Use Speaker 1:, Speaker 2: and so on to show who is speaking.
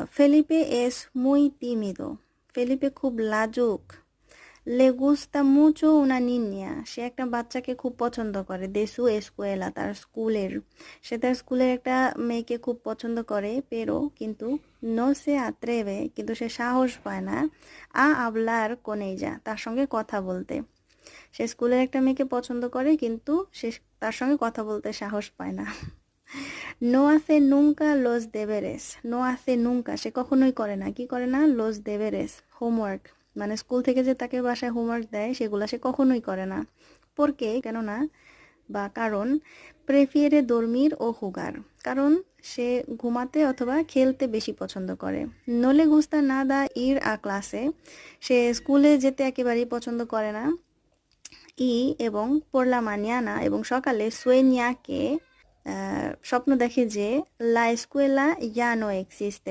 Speaker 1: Felipe es muy tímido. Felipe খুব লাজুক। Le gusta mucho una niña. সে একটা বাচ্চাকে খুব পছন্দ করে। De su escuela, তার স্কুলের। সে তার স্কুলের একটা মেয়েকে খুব পছন্দ করে, pero কিন্তু no se atreve, কিন্তু সে সাহস পায় না a hablar con ella, তার সঙ্গে কথা বলতে। সে স্কুলের একটা মেয়েকে পছন্দ করে কিন্তু সে তার সঙ্গে কথা বলতে সাহস পায় না। No hace nunca los deberes. No hace nunca, সে কখনোই করে না। কি করে না? Los deberes, homework। মানে স্কুল থেকে যে তাকে বাসায় হোমওয়ার্ক দেয় সেগুলা সে কখনোই করে না। পরকে, কেননা বা কারণ, প্রেফিয়েরে dormir ও jugar, কারণ সে ঘুমাতে অথবা খেলতে বেশি পছন্দ করে। No le gusta nada ir a clase, সে স্কুলে যেতে একেবারেই পছন্দ করে না। ই এবং por la mañana, এবং সকালে sueña que, স্বপ্ন দেখে যে la escuela ya no existe,